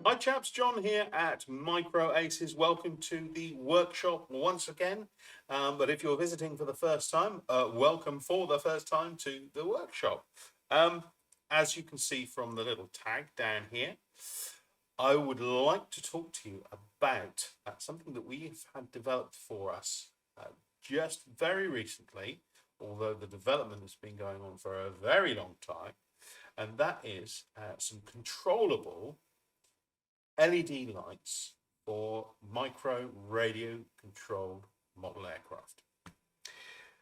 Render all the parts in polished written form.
Hi chaps, John here at Microaces. Welcome to the workshop once again. But if you're visiting for the first time, welcome for the first time to the workshop. As you can see from the little tag down here, I would like to talk to you about something that we've had developed for us just very recently, although the development has been going on for a very long time, and that is some controllable LED lights for micro radio controlled model aircraft.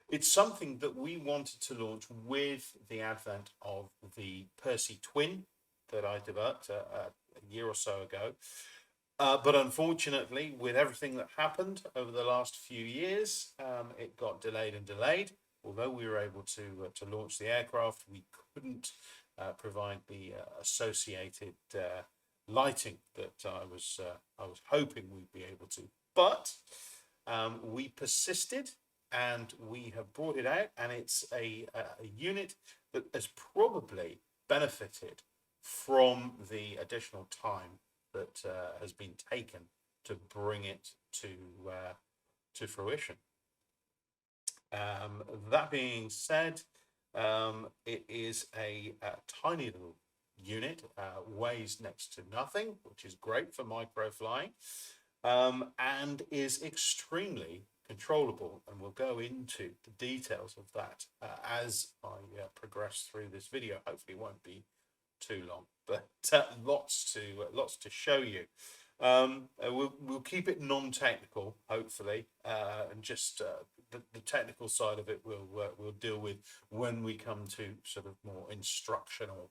It's something that we wanted to launch with the advent of the Percy twin that I developed a year or so ago. But unfortunately, with everything that happened over the last few years, it got delayed and delayed. Although we were able to launch the aircraft, we couldn't provide the associated lighting that I was hoping we'd be able to. But we persisted, and we have brought it out, and it's a unit that has probably benefited from the additional time that has been taken to bring it to fruition. That being said, it is a tiny little unit, weighs next to nothing, which is great for micro flying, and is extremely controllable, and we'll go into the details of that as I progress through this video. Hopefully it won't be too long, but lots to show you. We'll keep it non-technical, hopefully, and just the technical side of it we'll deal with when we come to sort of more instructional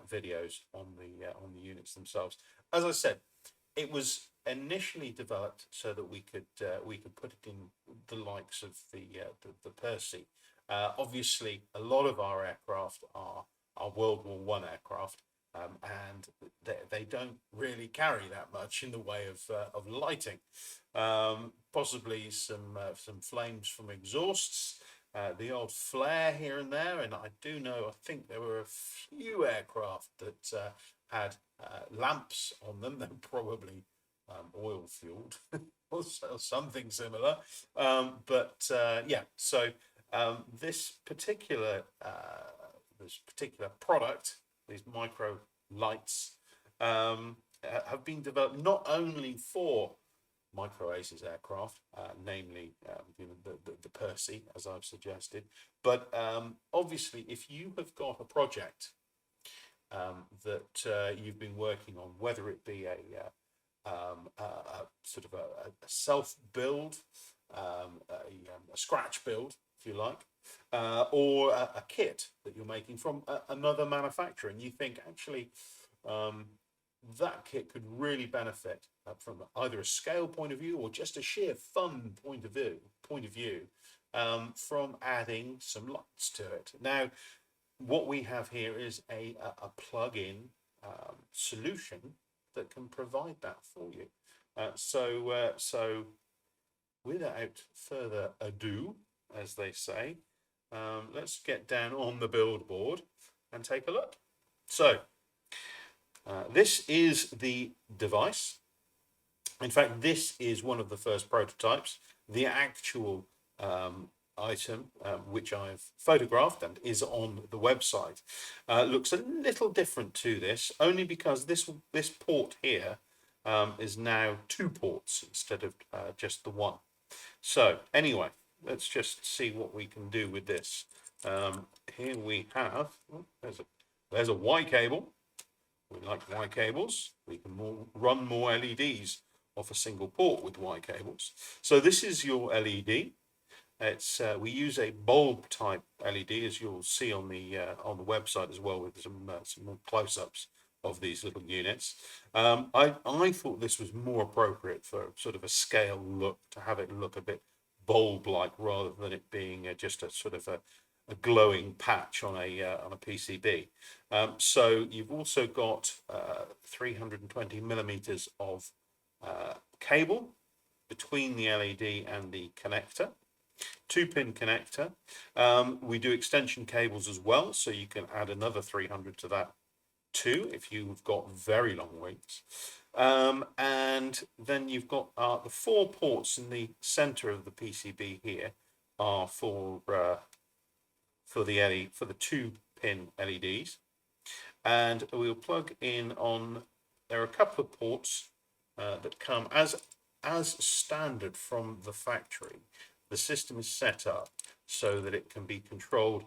videos on the units themselves. As I said, it was initially developed so that we could put it in the likes of the Percy. Obviously, a lot of our aircraft are World War I aircraft, and they don't really carry that much in the way of lighting. Possibly some flames from exhausts, the odd flare here and there, and I think there were a few aircraft that had lamps on them. They're probably oil fueled or something similar. Yeah, so this particular product, these micro lights, have been developed not only for Microaces aircraft, namely the Percy, as I've suggested, but obviously if you have got a project that you've been working on, whether it be a sort of a self-build, a scratch build, if you like, or a kit that you're making from another manufacturer, and you think actually that kit could really benefit from either a scale point of view or just a sheer fun point of view, from adding some lights to it. Now, what we have here is a plug-in solution that can provide that for you. So without further ado, as they say, let's get down on the build board and take a look. So this is the device. In fact, this is one of the first prototypes. The actual item, which I've photographed and is on the website, looks a little different to this, only because this port here is now 2 ports instead of just the one. So anyway, let's just see what we can do with this. Here we have, there's a Y cable. We like Y cables. We can run more LEDs off a single port with Y cables. So this is your LED. It's we use a bulb type LED, as you'll see on the website as well, with some more close-ups of these little units. I thought this was more appropriate for sort of a scale look, to have it look a bit bulb-like rather than it being just a sort of a glowing patch on a PCB. So you've also got 320 millimeters of cable between the LED and the connector. 2-pin connector. We do extension cables as well, so you can add another 300 to that too if you've got very long wings. And then you've got the 4 ports in the center of the PCB here are for the 2-pin LEDs, and we'll plug in on. There are a couple of ports that come as standard from the factory. The system is set up so that it can be controlled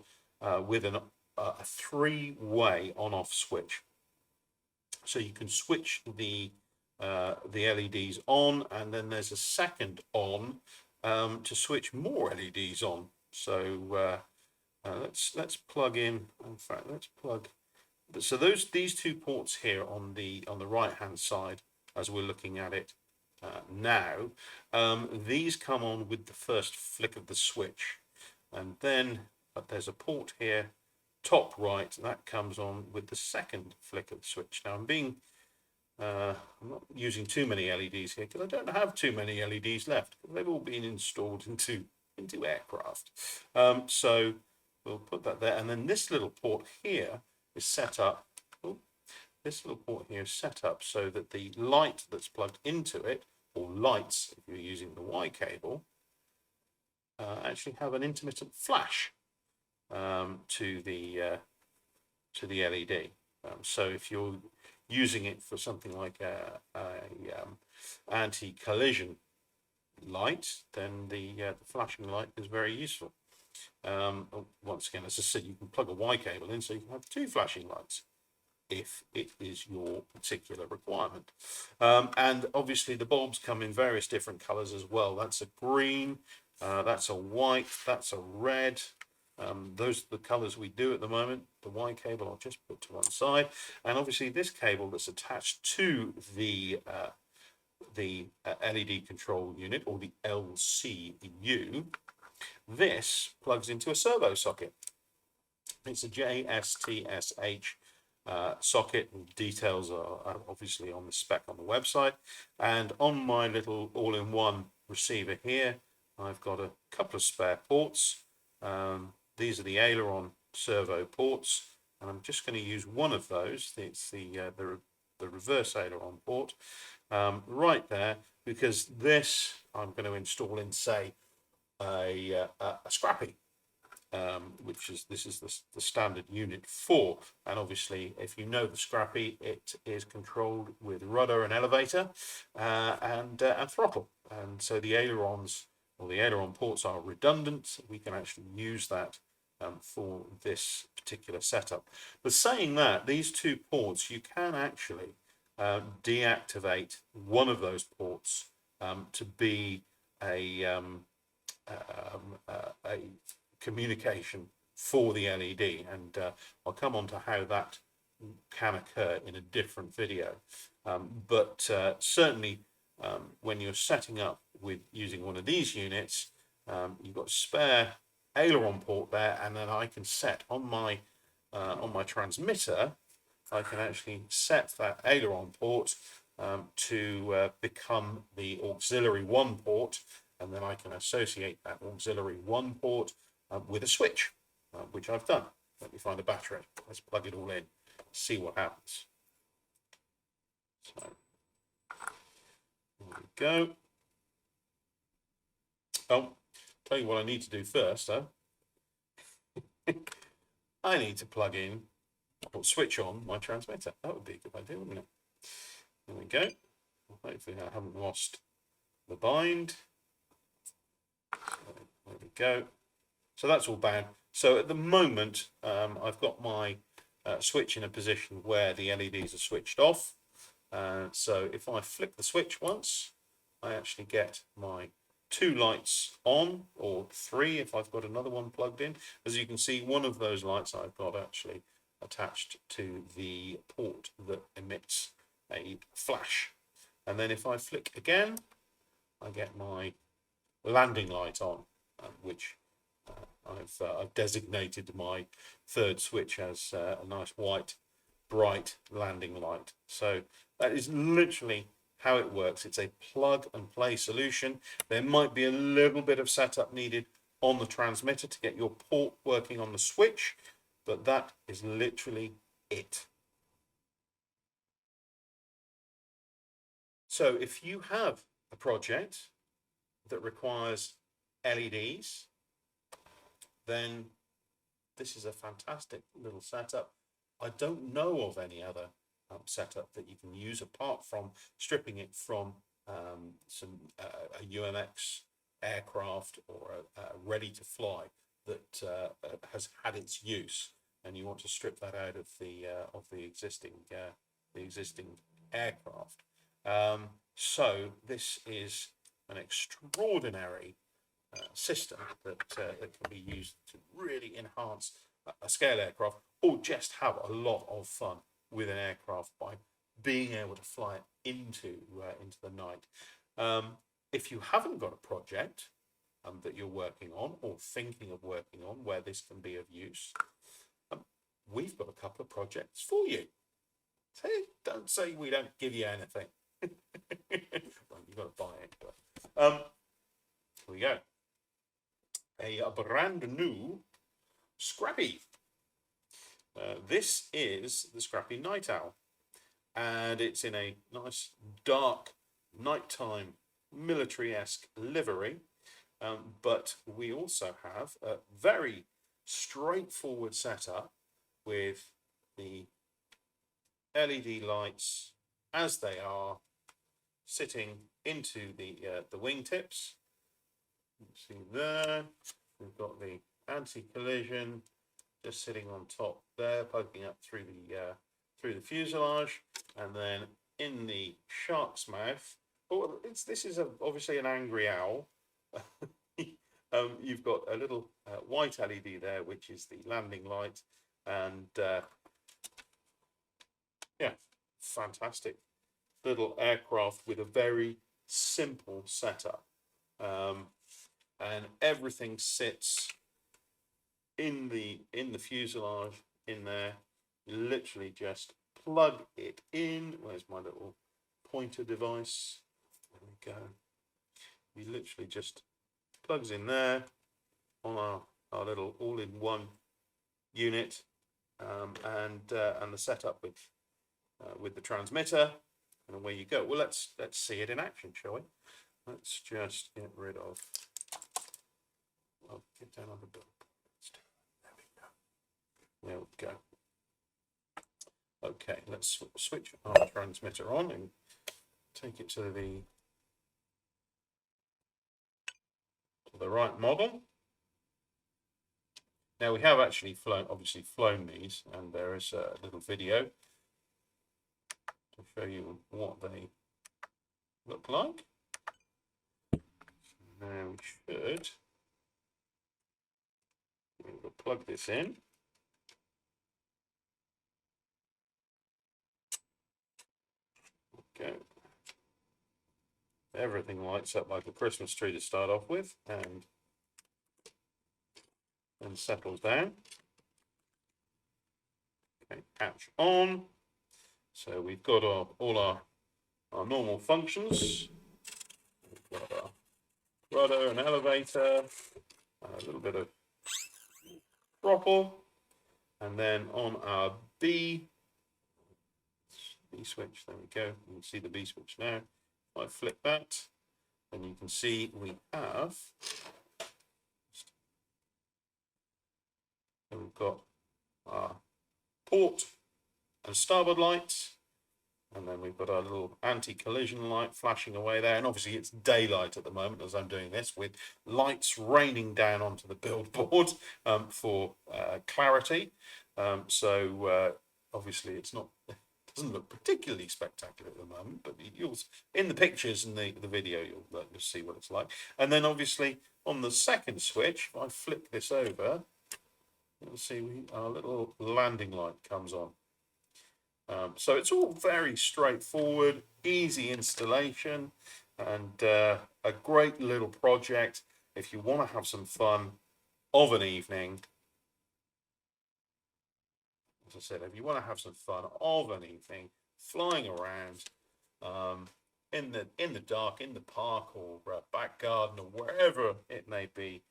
with a 3-way on-off switch. So you can switch the LEDs on, and then there's a second on to switch more LEDs on. So let's plug in. In fact, let's plug. So these 2 ports here on the right hand side, as we're looking at it now, these come on with the first flick of the switch, and then there's a port here, top right, that comes on with the second flick of the switch. Now I'm not using too many LEDs here because I don't have too many LEDs left. They've all been installed into aircraft. So we'll put that there, and then this little port here is set up. This little port here is set up so that the light that's plugged into it, or lights if you're using the Y cable, actually have an intermittent flash to the LED. So if you're using it for something like a anti-collision light, then the flashing light is very useful. Once again, as I said, you can plug a Y cable in, so you can have 2 flashing lights if it is your particular requirement. And obviously the bulbs come in various different colors as well. That's a green, that's a white, that's a red. Those are the colors we do at the moment. The Y cable I'll just put to one side, and obviously this cable that's attached to the LED control unit, or the LCU, this plugs into a servo socket. It's a JSTSH socket. Details are obviously on the spec on the website, and on my little all-in-one receiver here I've got a couple of spare ports. These are the aileron servo ports, and I'm just going to use one of those. It's the reverse aileron port right there, because this I'm going to install in, say, a Scrappy, which is the standard unit 4. And obviously, if you know the Scrappy, it is controlled with rudder and elevator and throttle, and so the ailerons, or the aileron ports, are redundant. We can actually use that for this particular setup. But saying that, these 2 ports, you can actually deactivate one of those ports to be a communication for the LED, and I'll come on to how that can occur in a different video. But certainly when you're setting up with using one of these units, you've got a spare aileron port there, and then I can set on my transmitter, I can actually set that aileron port to become the auxiliary 1 port, and then I can associate that auxiliary 1 port with a switch, which I've done. Let me find a battery. Let's plug it all in, see what happens. So there we go. Oh, tell you what I need to do first, though. I need to plug in or switch on my transmitter. That would be a good idea, wouldn't it? There we go. Hopefully I haven't lost the bind. So there we go. So that's all bound. So at the moment, I've got my switch in a position where the LEDs are switched off. So if I flick the switch once, I actually get my 2 lights on, or 3 if I've got another one plugged in. As you can see, one of those lights I've got actually attached to the port that emits a flash. And then if I flick again, I get my landing light on, which I've designated my 3rd switch as a nice white bright landing light. So that is literally how it works. It's a plug and play solution. There might be a little bit of setup needed on the transmitter to get your port working on the switch, but that is literally it. So if you have a project that requires LEDs, then this is a fantastic little setup. I don't know of any other setup that you can use apart from stripping it from a UMX aircraft or a ready to fly that has had its use, and you want to strip that out of the existing aircraft. So this is an extraordinary system that can be used to really enhance a scale aircraft, or just have a lot of fun with an aircraft by being able to fly it into the night. If you haven't got a project that you're working on or thinking of working on where this can be of use, we've got a couple of projects for you. So don't say we don't give you anything. Well, you've got to buy it. But, here we go. A brand new Scrappy. This is the Scrappy Night Owl, and it's in a nice dark nighttime military-esque livery, but we also have a very straightforward setup with the LED lights as they are sitting into the wingtips. You can see there, we've got the anti-collision just sitting on top there, poking up through the fuselage, and then in the shark's mouth. Oh, this is obviously an angry owl. You've got a little white LED there, which is the landing light, and yeah, fantastic little aircraft with a very simple setup, and everything sits in the fuselage in there. You literally just plug it in. Where's my little pointer device? There we go. You literally just plugs in there on our little all-in-one unit, and the setup with the transmitter, and away you go. Well, let's see it in action, shall we? Let's just get rid of. I'll get down on the bill. There we go. Okay, let's switch our transmitter on and take it to the right model. Now we have actually obviously flown these, and there is a little video to show you what they look like. So now we should plug this in. Okay. Everything lights up like a Christmas tree to start off with, and then settles down. Okay, patch on. So we've got all our normal functions. We've got our rudder and elevator, a little bit of throttle, and then on our B switch, there we go. You can see the B switch now. If I flick that, then you can see we have. So we've got our port and starboard lights, and then we've got our little anti-collision light flashing away there, and obviously it's daylight at the moment as I'm doing this, with lights raining down onto the billboard for clarity. So obviously it doesn't look particularly spectacular at the moment, but you'll, in the pictures and the video, you'll see what it's like. And then obviously on the second switch, if I flick this over, you'll see our little landing light comes on. So it's all very straightforward, easy installation, and a great little project if you want to have some fun of an evening. As I said, if you want to have some fun of an evening, flying around in the dark, in the park or back garden or wherever it may be,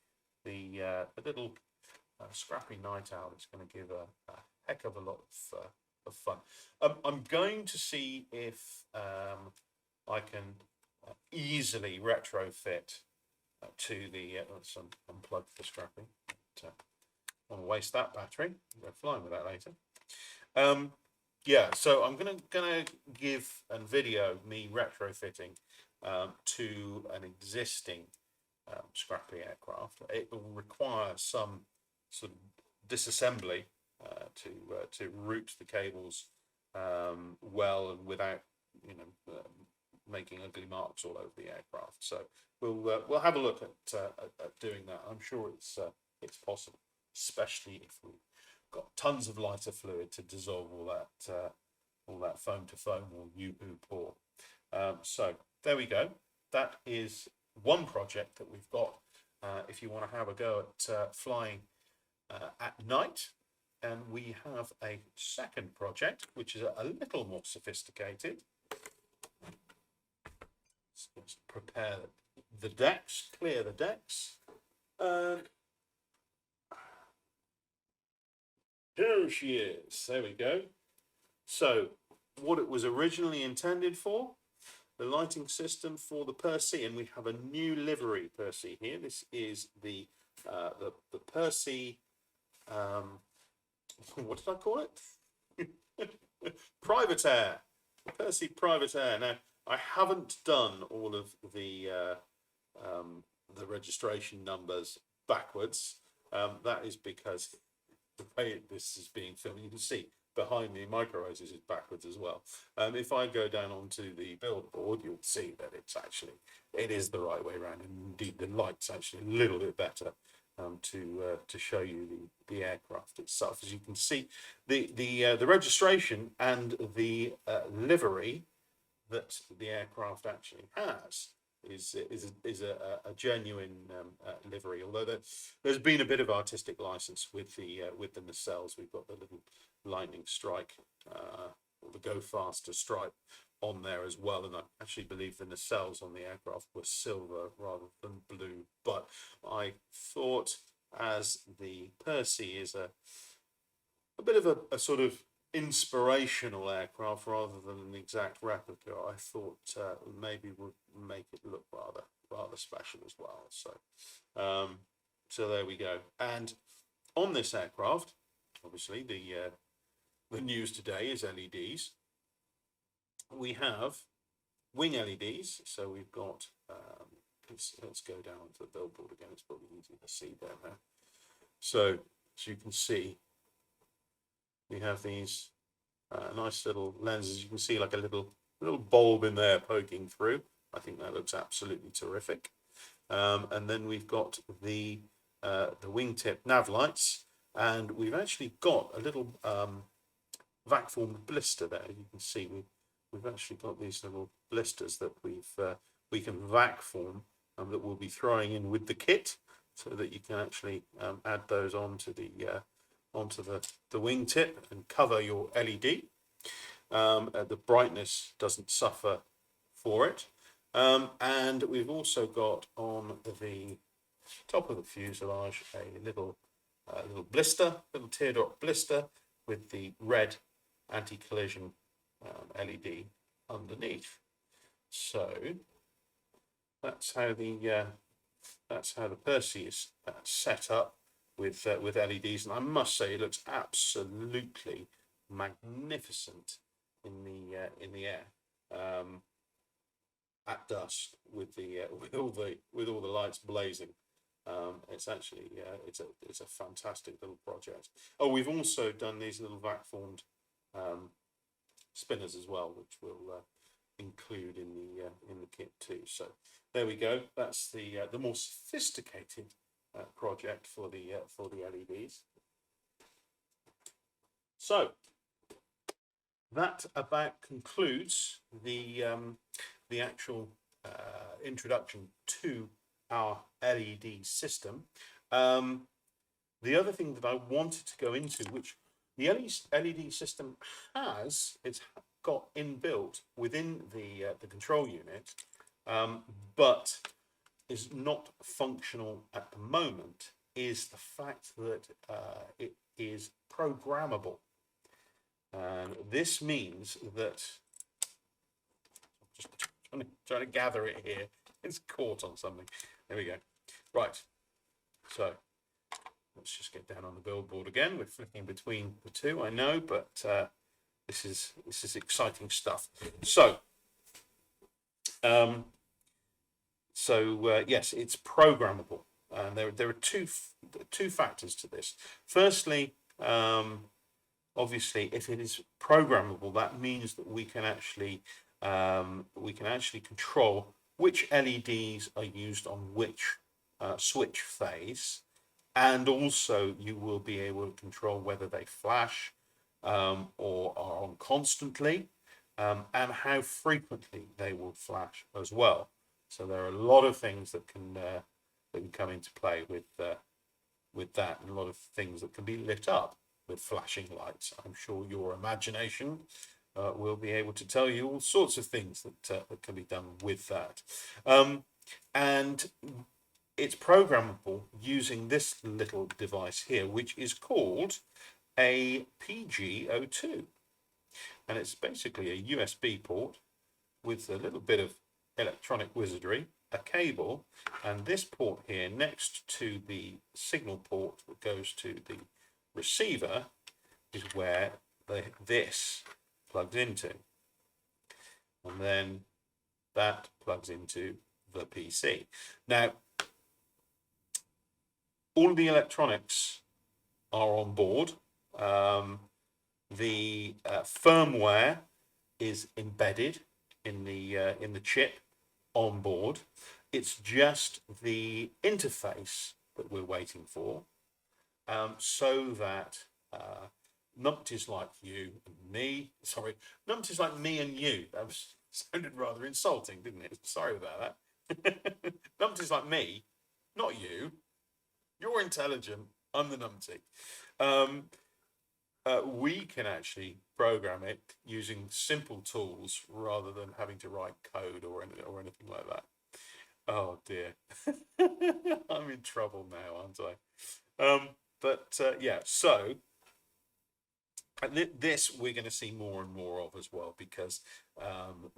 the little Scrappy Night Owl is going to give a heck of a lot of fun. I'm going to see if I can easily retrofit to the, let's unplug the Scrappy. I want to waste that battery. We'll go flying with that later. Yeah, so I'm gonna give a video me retrofitting to an existing Scrappy aircraft. It will require some sort of disassembly to route the cables well and without making ugly marks all over the aircraft. So we'll have a look at doing that. I'm sure it's possible, especially if we've got tons of lighter fluid to dissolve all that foam to foam or yoo-hoo pour. So there we go. That is one project that we've got. If you want to have a go at flying at night. And we have a second project, which is a little more sophisticated. Let's prepare the decks, clear the decks. Here she is. There we go. So, what it was originally intended for, the lighting system for the Percy, and we have a new livery Percy here. This is the Percy. What did I call it? Private Air. Percy Private Air. Now, I haven't done all of the registration numbers backwards. That is because the way this is being filmed, you can see behind me, Microaces is backwards as well. If I go down onto the build board, you'll see that it is the right way around, and indeed the light's actually a little bit better. To show you the aircraft itself. As you can see, the registration and the livery that the aircraft actually has is a genuine livery. Although there's been a bit of artistic license with the nacelles. We've got the little lightning strike or the go faster stripe on there as well, and I actually believe the nacelles on the aircraft were silver rather than blue. But I thought, as the Percy is a bit of a sort of inspirational aircraft rather than an exact replica, I thought maybe would make it look rather special as well. So there we go. And on this aircraft, obviously the news today is LEDs. We have wing LEDs, so we've got, let's go down to the billboard again, it's probably easy to see down there. So, as you can see, we have these nice little lenses. You can see like a little bulb in there poking through. I think that looks absolutely terrific. And then we've got the wingtip nav lights, and we've actually got a little vac formed blister there. You can see we've actually got these little blisters that we can vac form that we'll be throwing in with the kit, so that you can actually add those onto the wingtip and cover your LED. The brightness doesn't suffer for it. And we've also got on the top of the fuselage a little blister, little teardrop blister with the red anti-collision LED underneath. So that's how the Percy is set up with LEDs, and I must say it looks absolutely magnificent in the air at dusk with all the lights blazing. It's actually it's a fantastic little project. Oh, we've also done these little vac formed spinners as well, which we'll include in the kit too. So there we go. That's the more sophisticated project for the LEDs. So that about concludes the actual introduction to our LED system. The other thing that I wanted to go into, which the LED system it's got inbuilt within the control unit, but is not functional at the moment, is the fact that it is programmable. And this means that, just trying to gather it here. It's caught on something. There we go. Right. So let's just get down on the billboard again. We're flicking between the two, I know, but this is exciting stuff. So yes, it's programmable, and there are two factors to this. Firstly, obviously, if it is programmable, that means that we can actually control which LEDs are used on which switch phase, and also you will be able to control whether they flash or are on constantly, and how frequently they will flash as well. So there are a lot of things that can come into play with that, and a lot of things that can be lit up with flashing lights. I'm sure your imagination will be able to tell you all sorts of things that can be done with that. And it's programmable using this little device here, which is called a PG02. And it's basically a USB port with a little bit of electronic wizardry, a cable, and this port here next to the signal port that goes to the receiver is where this plugs into, and then that plugs into the PC. Now, all the electronics are on board. The firmware is embedded in the chip on board. It's just the interface that we're waiting for, so that numpties like you and me, sorry, numpties like me and you, that sounded rather insulting, didn't it? Sorry about that. Numpties like me, not you. You're intelligent, I'm the numpty. We can actually program it using simple tools rather than having to write code or anything like that. Oh dear. I'm in trouble now, aren't I? Yeah, so this we're going to see more and more of as well, because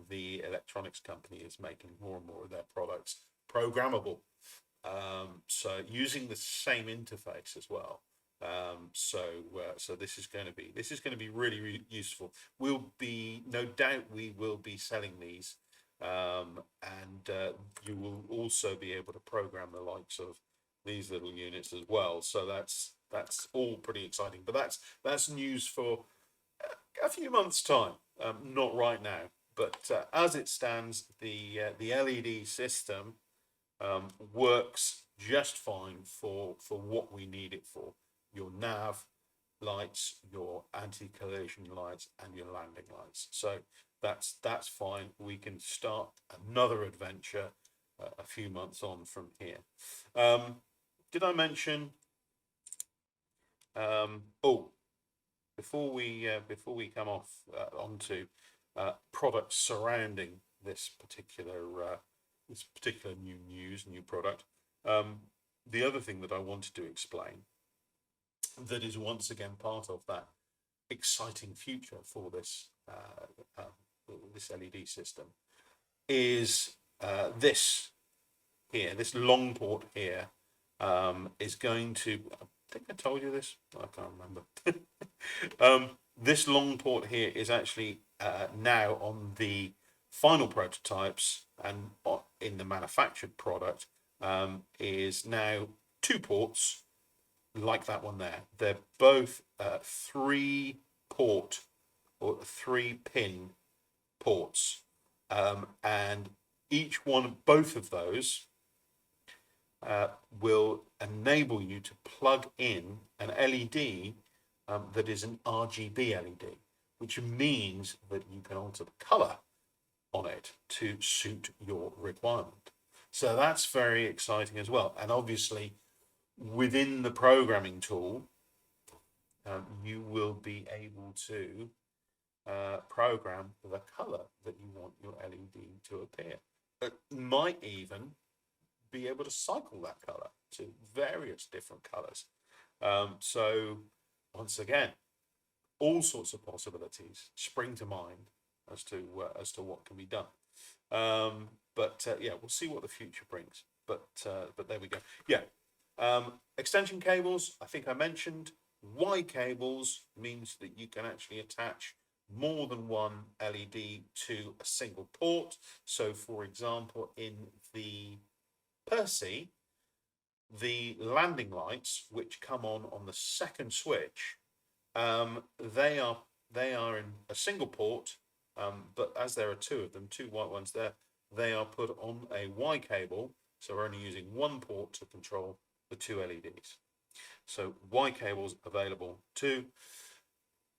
the electronics company is making more and more of their products programmable. So using the same interface as well. So this is going to be really, really useful. No doubt we will be selling these, and you will also be able to program the likes of these little units as well. So that's all pretty exciting. But that's news for a few months' time, not right now. But as it stands, the LED system works just fine for what we need it for. Your nav lights, your anti-collision lights, and your landing lights. So that's fine. We can start another adventure a few months on from here. Did I mention? Before we come off onto products surrounding this particular new product, the other thing that I wanted to explain, that is once again part of that exciting future for this this LED system, is this here. This long port here is going to. I think I told you this. I can't remember. This long port here is actually now on the final prototypes, and in the manufactured product is now 2 ports like that one there. They're both 3-port or 3-pin ports, and both of those will enable you to plug in an LED that is an RGB LED, which means that you can alter the color on it to suit your requirement. So that's very exciting as well. And obviously, within the programming tool, you will be able to program the color that you want your LED to appear. It might even be able to cycle that color to various different colors. So once again, all sorts of possibilities spring to mind as to what can be done. Yeah, we'll see what the future brings. But there we go. Yeah, extension cables. I think I mentioned Y cables means that you can actually attach more than one LED to a single port. So, for example, in the Percy, the landing lights, which come on the second switch, they are in a single port, but as there are two of them, two white ones there, they are put on a Y cable, so we're only using one port to control the two LEDs. So Y cables available too,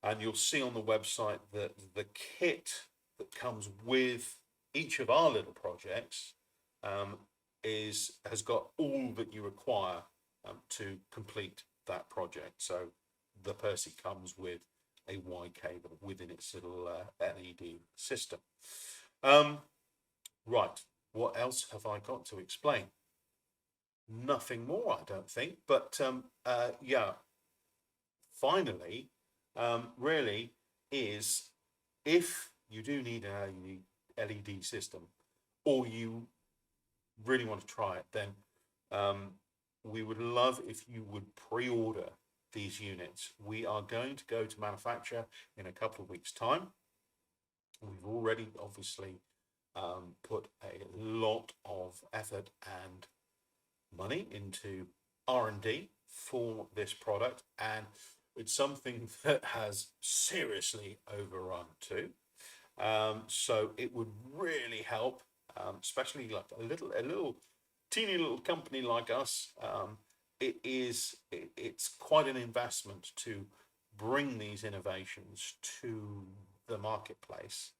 and you'll see on the website that the kit that comes with each of our little projects has got all that you require to complete that project. So the Percy comes with a Y cable within its little LED system. Right, what else have I got to explain? Nothing more, I don't think. But yeah, finally, really is, if you do need an LED system, or you really want to try it, then we would love if you would pre-order these units. We are going to go to manufacture in a couple of weeks' time. We've already obviously put a lot of effort and money into R&D for this product, and it's something that has seriously overrun too. So it would really help, especially like a little teeny little company like us. It's quite an investment to bring these innovations to the marketplace.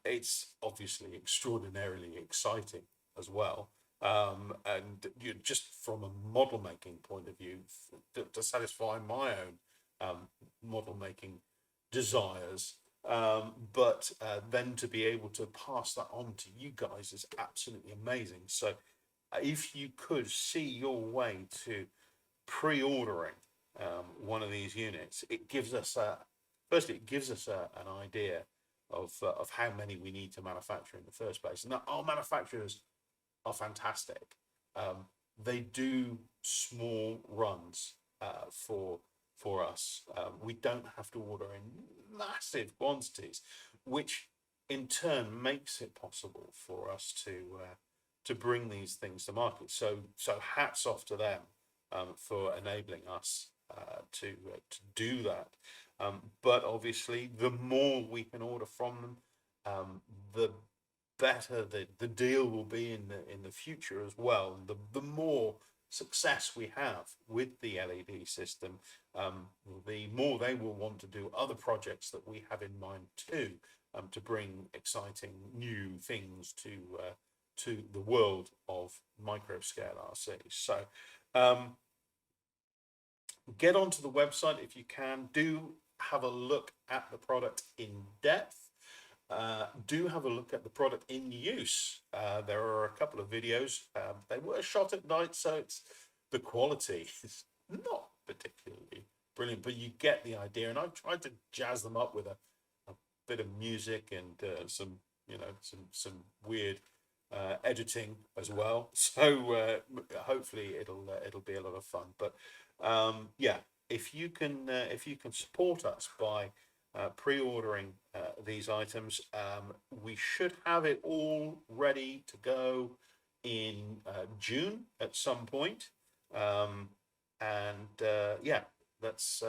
It's obviously extraordinarily exciting as well. And just from a model making point of view, to satisfy my own model making desires, but then to be able to pass that on to you guys is absolutely amazing. So if you could see your way to pre-ordering one of these units, it gives us firstly it gives us an idea of how many we need to manufacture in the first place. Now, our manufacturers are fantastic. They do small runs for us. We don't have to order in massive quantities, which in turn makes it possible for us to bring these things to market. So hats off to them for enabling us to do that. But obviously, the more we can order from them, the better the deal will be in the future as well. The more success we have with the LED system, the more they will want to do other projects that we have in mind too, to bring exciting new things to the world of microscale RC. So get onto the website if you can. Do have a look at the product in depth. Do have a look at the product in use. There are a couple of videos. They were shot at night, so the quality is not particularly brilliant, but you get the idea. And I've tried to jazz them up with a bit of music and some weird editing as well. So hopefully it'll be a lot of fun. But yeah, if you can support us by pre-ordering these items, we should have it all ready to go in June at some point. Yeah, let's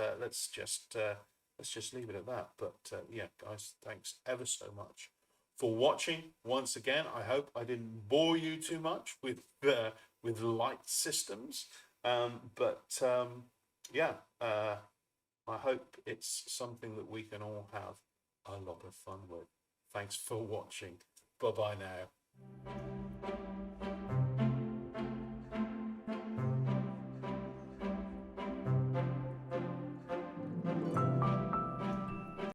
just leave it at that. But yeah, guys, thanks ever so much for watching. Once again, I hope I didn't bore you too much with light systems. Yeah, I hope it's something that we can all have a lot of fun with. Thanks for watching. Bye-bye now.